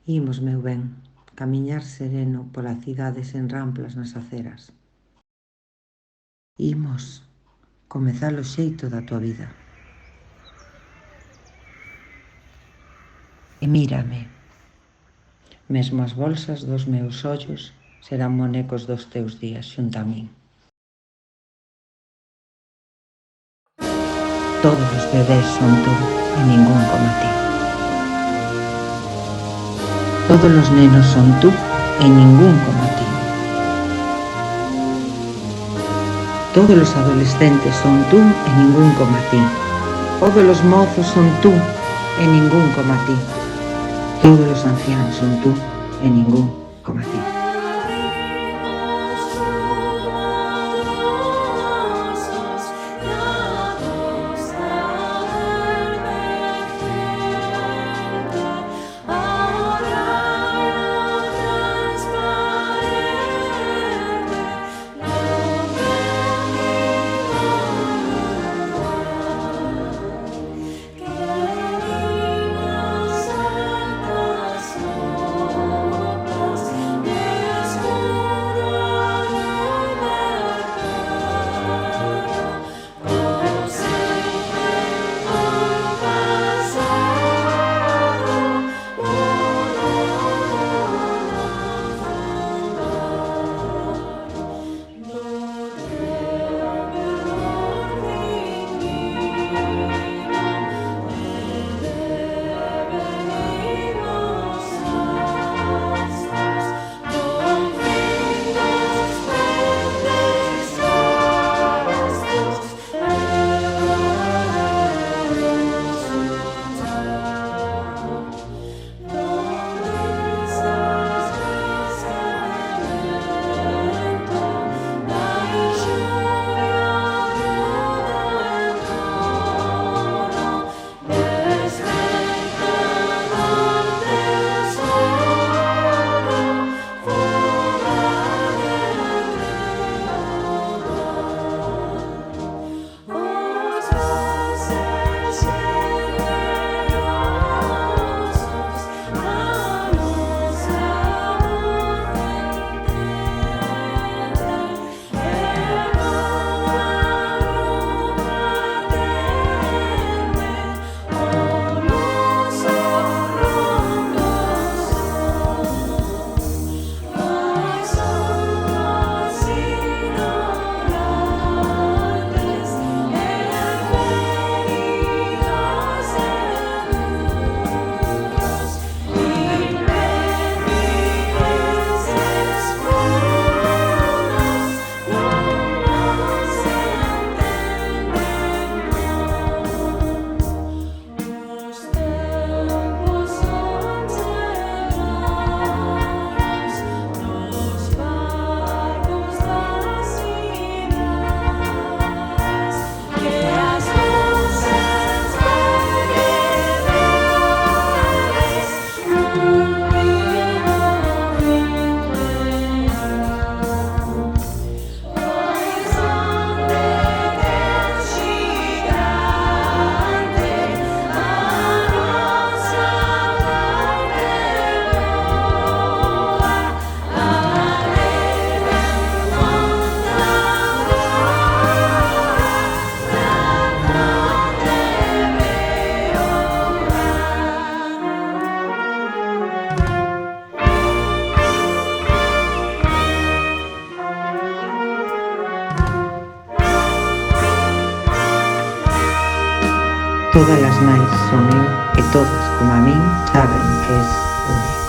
Imos, meu ben, camiñar sereno pola cidade sen ramplas nas aceras. Imos comezar o xeito da tua vida. E mírame, mesmo as bolsas dos meus ollos serán monecos dos teus días xunto a min. Todos os bebés son tú e ningún como ti. Todos os nenos son tú e ningún como ti. Todos os adolescentes son tú e ningún como a ti. Todos os mozos son tú e ningún como a ti. Todos os ancianos son tú e ningún como a ti. Todas as nais son eu e todas, como a min, saben que es único.